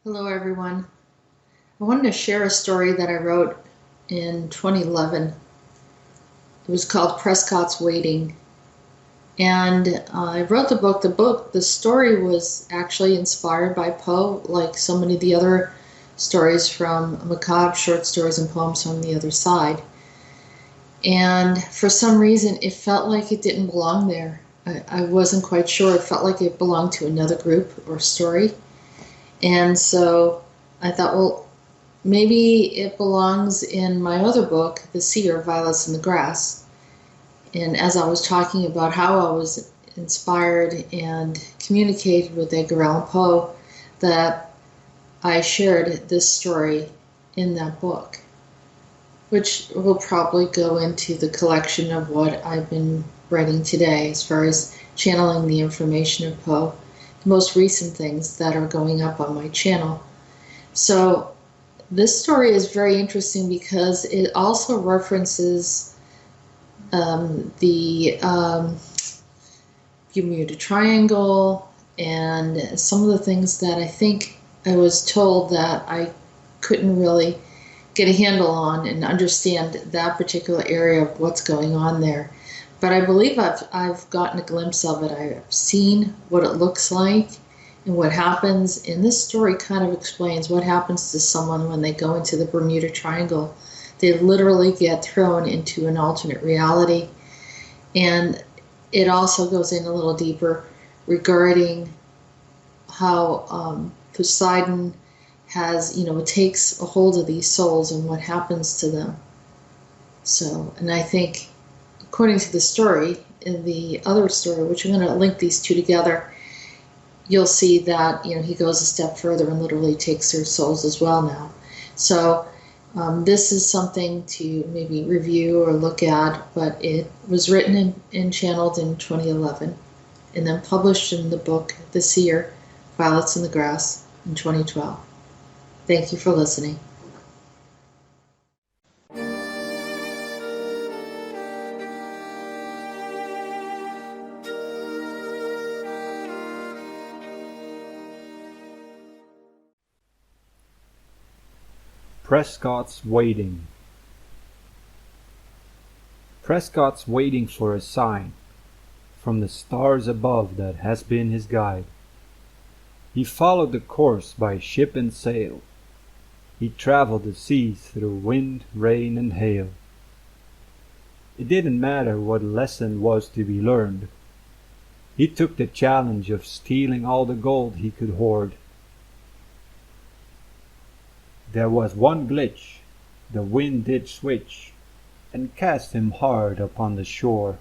Hello, everyone. I wanted to share a story that I wrote in 2011. It was called Prescott's Waiting. And I wrote the book. The story was actually inspired by Poe, like so many of the other stories from macabre short stories and poems from the other side. And for some reason, it felt like it didn't belong there. I wasn't quite sure. It felt like it belonged to another group or story. And so I thought, well, maybe it belongs in my other book, The Seer, Violets in the Grass. And as I was talking about how I was inspired and communicated with Edgar Allan Poe, that I shared this story in that book, which will probably go into the collection of what I've been writing today as far as channeling the information of Poe, the most recent things that are going up on my channel. So this story is very interesting because it also references the Bermuda Triangle and some of the things that I think I was told that I couldn't really get a handle on and understand that particular area of what's going on there. But I believe I've gotten a glimpse of it. I've seen what it looks like and what happens. And this story kind of explains what happens to someone when they go into the Bermuda Triangle. They literally get thrown into an alternate reality. And it also goes in a little deeper regarding how Poseidon has, it takes a hold of these souls and what happens to them. So, and I think, according to the story, in the other story, which I'm going to link these two together, you'll see that, he goes a step further and literally takes their souls as well now. So, this is something to maybe review or look at, but it was written and channeled in 2011 and then published in the book The Seer, Violets in the Grass in 2012. Thank you for listening. Prescott's waiting. Prescott's waiting for a sign from the stars above that has been his guide. He followed the course by ship and sail. He traveled the seas through wind, rain, and hail. It didn't matter what lesson was to be learned. He took the challenge of stealing all the gold he could hoard. There was one glitch, the wind did switch, and cast him hard upon the shore.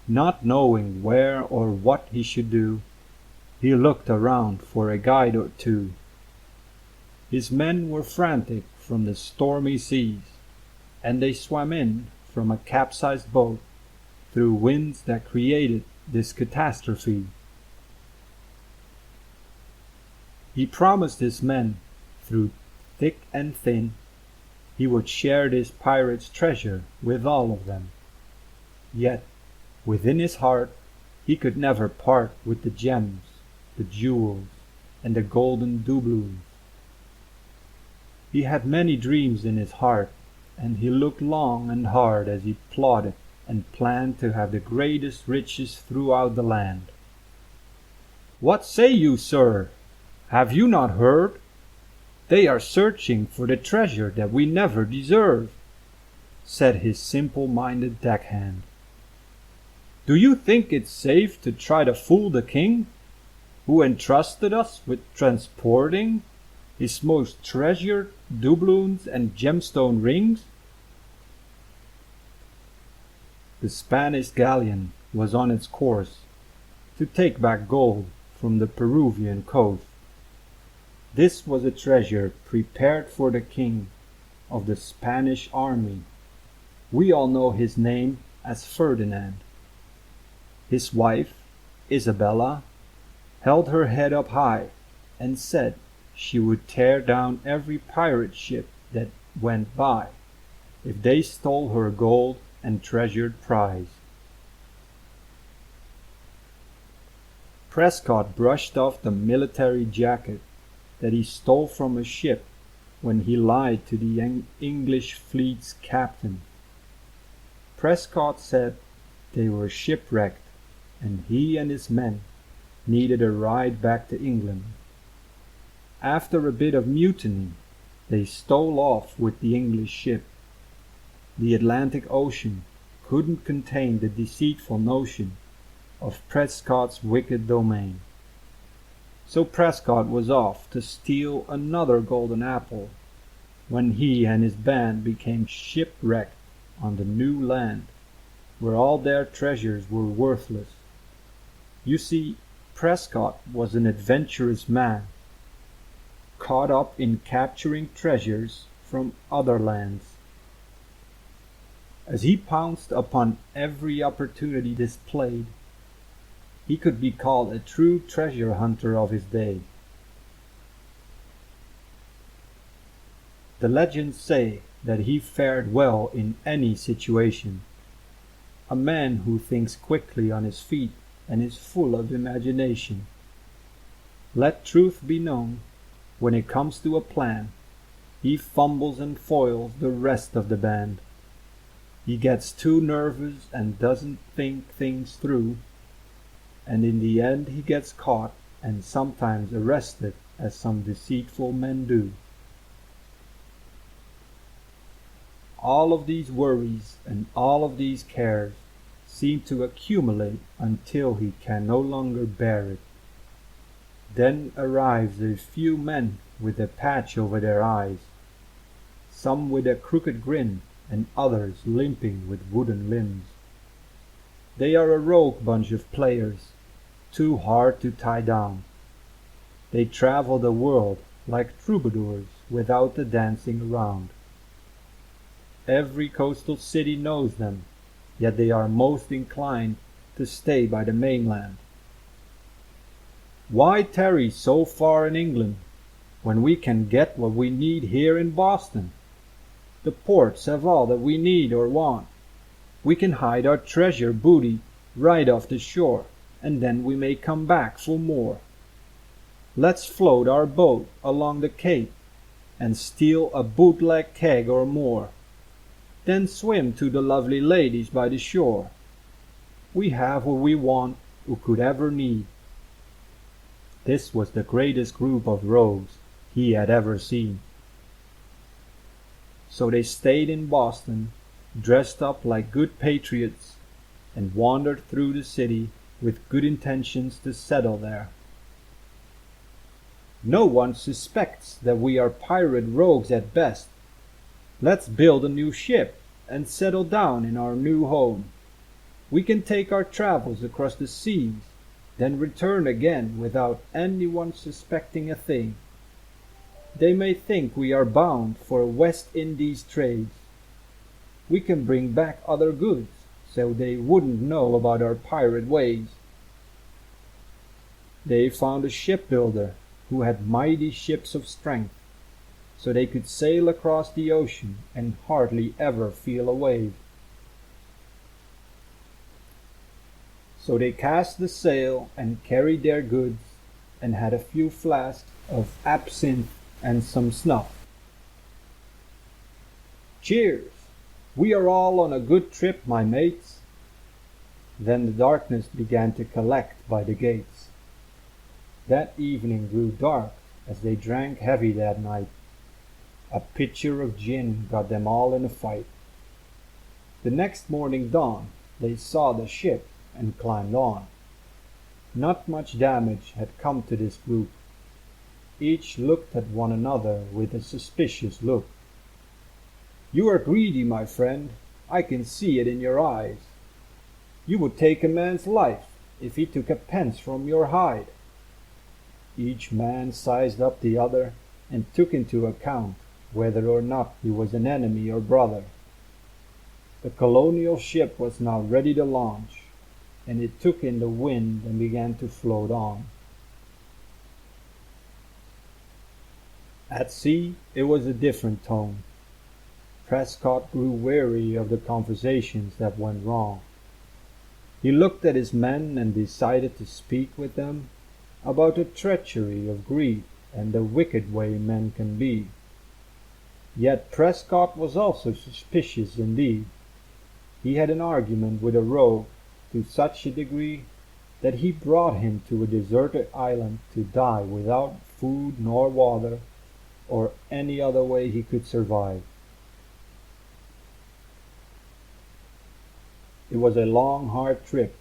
Not knowing where or what he should do, he looked around for a guide or two. His men were frantic from the stormy seas, and they swam in from a capsized boat through winds that created this catastrophe. He promised his men, through thick and thin, he would share this pirate's treasure with all of them. Yet, within his heart, he could never part with the gems, the jewels, and the golden doubloons. He had many dreams in his heart, and he looked long and hard as he plotted and planned to have the greatest riches throughout the land. "What say you, sir? Have you not heard? They are searching for the treasure that we never deserve," said his simple-minded deckhand. "Do you think it's safe to try to fool the king, who entrusted us with transporting his most treasured doubloons and gemstone rings?" The Spanish galleon was on its course to take back gold from the Peruvian coast. This was a treasure prepared for the king of the Spanish army. We all know his name as Ferdinand. His wife, Isabella, held her head up high and said she would tear down every pirate ship that went by if they stole her gold and treasured prize. Prescott brushed off the military jacket that he stole from a ship when he lied to the English fleet's captain. Prescott said they were shipwrecked, and he and his men needed a ride back to England. After a bit of mutiny, they stole off with the English ship. The Atlantic Ocean couldn't contain the deceitful notion of Prescott's wicked domain. So Prescott was off to steal another golden apple when he and his band became shipwrecked on the new land, where all their treasures were worthless. You see, Prescott was an adventurous man, caught up in capturing treasures from other lands. As he pounced upon every opportunity displayed, he could be called a true treasure hunter of his day. The legends say that he fared well in any situation, a man who thinks quickly on his feet and is full of imagination. Let truth be known, when it comes to a plan, he fumbles and foils the rest of the band. He gets too nervous and doesn't think things through, and in the end he gets caught and sometimes arrested, as some deceitful men do. All of these worries and all of these cares seem to accumulate until he can no longer bear it. Then arrives a few men with a patch over their eyes, some with a crooked grin and others limping with wooden limbs. They are a rogue bunch of players, too hard to tie down. They travel the world like troubadours without the dancing around. Every coastal city knows them, yet they are most inclined to stay by the mainland. Why tarry so far in England, when we can get what we need here in Boston? The ports have all that we need or want. We can hide our treasure booty right off the shore, and then we may come back for more. Let's float our boat along the Cape, and steal a bootleg keg or more. Then swim to the lovely ladies by the shore. We have what we want or could ever need. This was the greatest group of rogues he had ever seen. So they stayed in Boston, dressed up like good patriots, and wandered through the city with good intentions to settle there. No one suspects that we are pirate rogues at best. Let's build a new ship and settle down in our new home. We can take our travels across the seas, then return again without anyone suspecting a thing. They may think we are bound for West Indies trades. We can bring back other goods, so they wouldn't know about our pirate ways. They found a shipbuilder who had mighty ships of strength, so they could sail across the ocean and hardly ever feel a wave. So they cast the sail and carried their goods, and had a few flasks of absinthe and some snuff. Cheers! We are all on a good trip, my mates. Then the darkness began to collect by the gates. That evening grew dark as they drank heavy that night. A pitcher of gin got them all in a fight. The next morning dawned, they saw the ship and climbed on. Not much damage had come to this group. Each looked at one another with a suspicious look. You are greedy, my friend. I can see it in your eyes. You would take a man's life if he took a pence from your hide. Each man sized up the other and took into account whether or not he was an enemy or brother. The colonial ship was now ready to launch, and it took in the wind and began to float on. At sea it was a different tone. Prescott grew weary of the conversations that went wrong. He looked at his men and decided to speak with them about the treachery of greed and the wicked way men can be. Yet Prescott was also suspicious indeed. He had an argument with a rogue to such a degree that he brought him to a deserted island to die without food nor water, or any other way he could survive. It was a long, hard trip,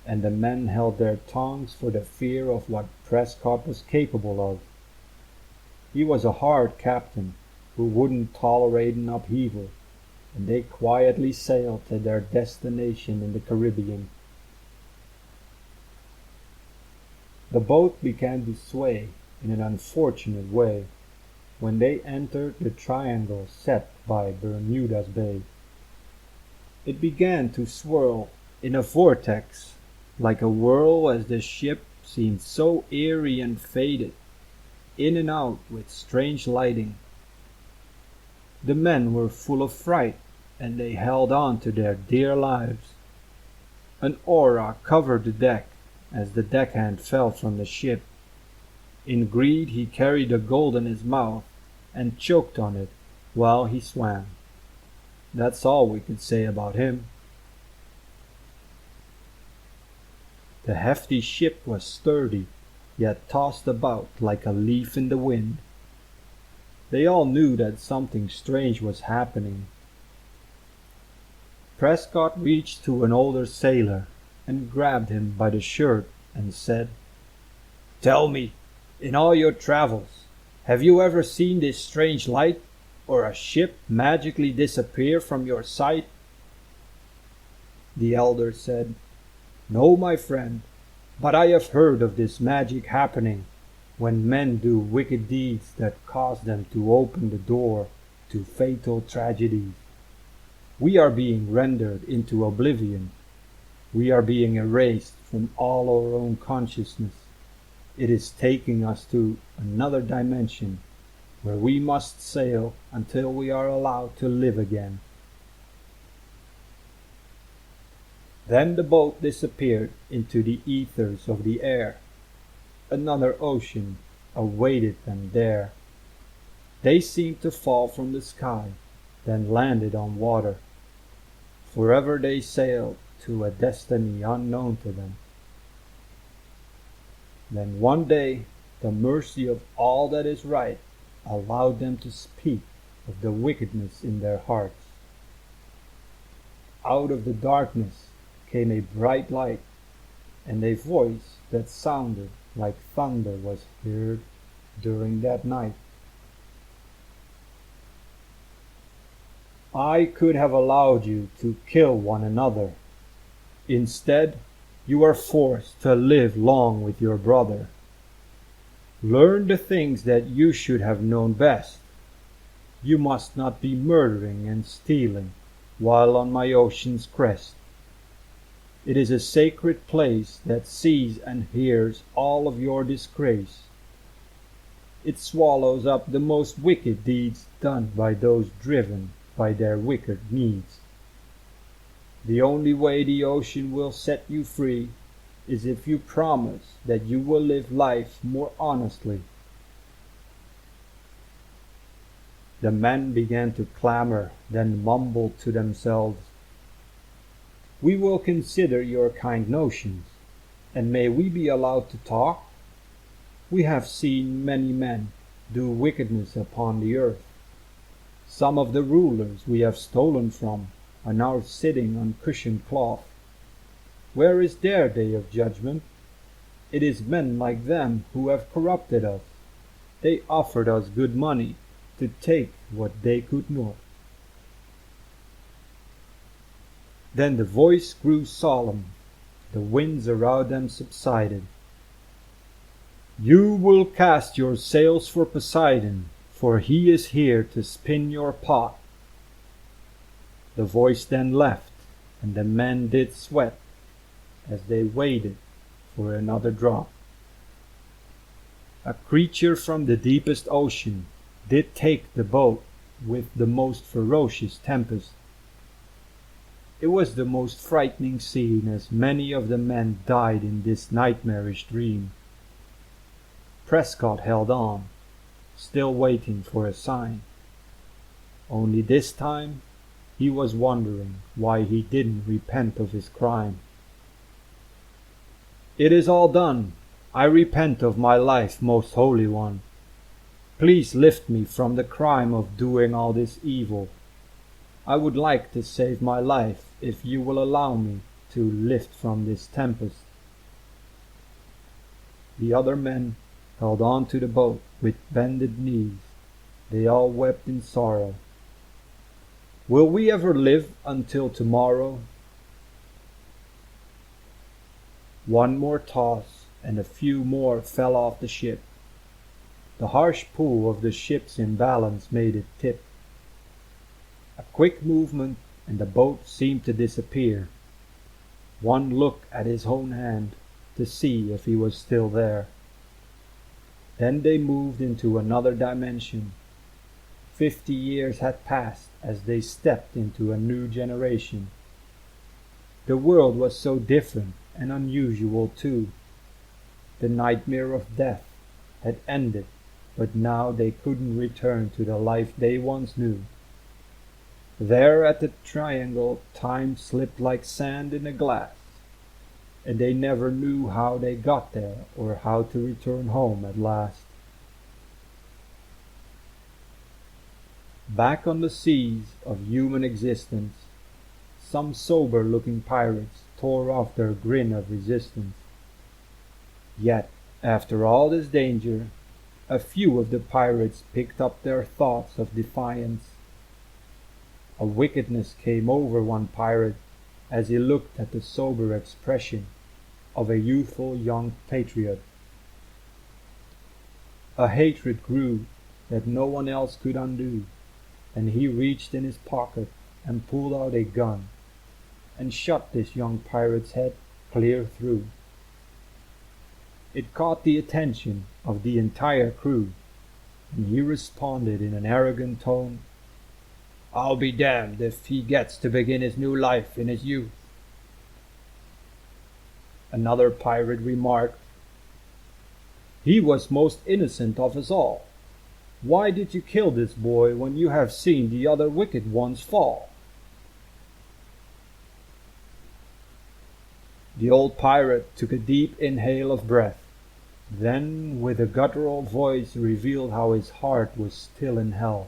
and the men held their tongues for the fear of what Prescott was capable of. He was a hard captain who wouldn't tolerate an upheaval, and they quietly sailed to their destination in the Caribbean. The boat began to sway in an unfortunate way when they entered the triangle set by Bermuda's Bay. It began to swirl in a vortex like a whirl as the ship seemed so eerie and faded, in and out with strange lighting. The men were full of fright, and they held on to their dear lives. An aura covered the deck as the deckhand fell from the ship. In greed he carried the gold in his mouth and choked on it while he swam. That's all we could say about him. The hefty ship was sturdy, yet tossed about like a leaf in the wind. They all knew that something strange was happening. Prescott reached to an older sailor and grabbed him by the shirt and said, "Tell me, in all your travels, have you ever seen this strange light, or a ship magically disappear from your sight?" The elder said, "No, my friend, but I have heard of this magic happening when men do wicked deeds that cause them to open the door to fatal tragedies. We are being rendered into oblivion. We are being erased from all our own consciousness. It is taking us to another dimension where we must sail until we are allowed to live again." Then the boat disappeared into the ethers of the air. Another ocean awaited them there. They seemed to fall from the sky, then landed on water. Forever they sailed to a destiny unknown to them. Then one day, the mercy of all that is right allowed them to speak of the wickedness in their hearts. Out of the darkness came a bright light, and a voice that sounded like thunder was heard during that night. "I could have allowed you to kill one another. Instead, you are forced to live long with your brother. Learn the things that you should have known best. You must not be murdering and stealing while on my ocean's crest. It is a sacred place that sees and hears all of your disgrace. It swallows up the most wicked deeds done by those driven by their wicked needs. The only way the ocean will set you free is if you promise that you will live life more honestly." The men began to clamor, then mumbled to themselves, "We will consider your kind notions, and may we be allowed to talk? We have seen many men do wickedness upon the earth. Some of the rulers we have stolen from are now sitting on cushioned cloth. Where is their day of judgment? It is men like them who have corrupted us. They offered us good money to take what they could not." Then the voice grew solemn. The winds around them subsided. "You will cast your sails for Poseidon, for he is here to spin your pot." The voice then left, and the men did sweat as they waited for another drop. A creature from the deepest ocean did take the boat with the most ferocious tempest. It was the most frightening scene, as many of the men died in this nightmarish dream. Prescott held on, still waiting for a sign. Only this time he was wondering why he didn't repent of his crime. "It is all done. I repent of my life, most holy one. Please lift me from the crime of doing all this evil. I would like to save my life if you will allow me to lift from this tempest." The other men held on to the boat with bended knees. They all wept in sorrow. "Will we ever live until tomorrow?" One more toss, and a few more fell off the ship. The harsh pull of the ship's imbalance made it tip. A quick movement, and the boat seemed to disappear. One look at his own hand to see if he was still there. Then they moved into another dimension. 50 years had passed as they stepped into a new generation. The world was so different and unusual too. The nightmare of death had ended, but now they couldn't return to the life they once knew. There at the triangle, time slipped like sand in a glass, and they never knew how they got there or how to return home at last. Back on the seas of human existence, some sober-looking pirates tore off their grin of resistance. Yet, after all this danger, a few of the pirates picked up their thoughts of defiance. A wickedness came over one pirate as he looked at the sober expression of a youthful young patriot. A hatred grew that no one else could undo, and he reached in his pocket and pulled out a gun and shot this young pirate's head clear through. It caught the attention of the entire crew, and he responded in an arrogant tone, "I'll be damned if he gets to begin his new life in his youth." Another pirate remarked, "He was most innocent of us all. Why did you kill this boy when you have seen the other wicked ones fall?" The old pirate took a deep inhale of breath, then with a guttural voice revealed how his heart was still in hell.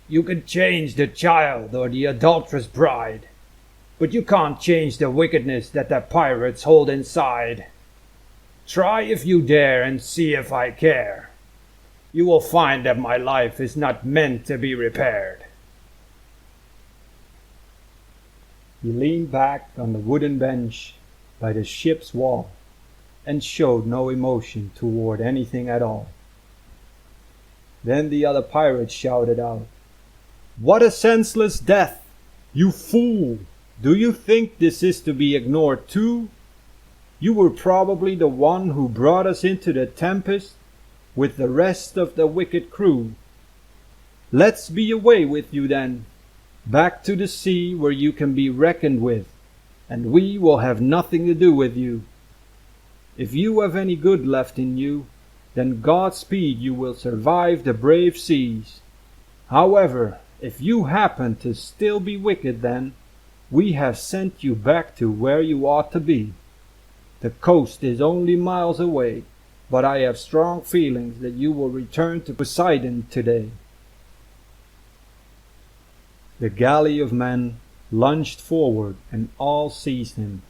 "You can change the child or the adulterous bride, but you can't change the wickedness that the pirates hold inside. Try if you dare and see if I care. You will find that my life is not meant to be repaired." He leaned back on the wooden bench by the ship's wall and showed no emotion toward anything at all. Then the other pirates shouted out, "What a senseless death! You fool! Do you think this is to be ignored too? You were probably the one who brought us into the tempest with the rest of the wicked crew. Let's be away with you then, back to the sea where you can be reckoned with, and we will have nothing to do with you. If you have any good left in you, then Godspeed, you will survive the brave seas. However, if you happen to still be wicked, then we have sent you back to where you ought to be. The coast is only miles away, but I have strong feelings that you will return to Poseidon today." The galley of men lunged forward and all seized him.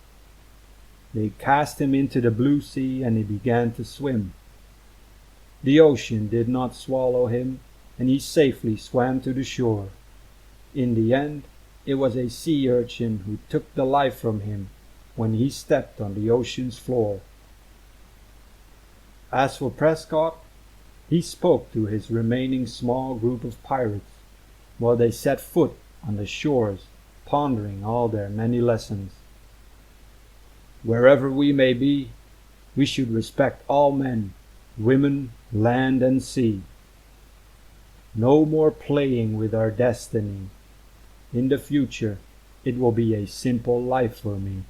They cast him into the blue sea and he began to swim. The ocean did not swallow him, and he safely swam to the shore. In the end, it was a sea urchin who took the life from him when he stepped on the ocean's floor. As for Prescott, he spoke to his remaining small group of pirates while they set foot on the shores, pondering all their many lessons. Wherever we may be, we should respect all men, women, land, and sea. No more playing with our destiny. In the future, it will be a simple life for me.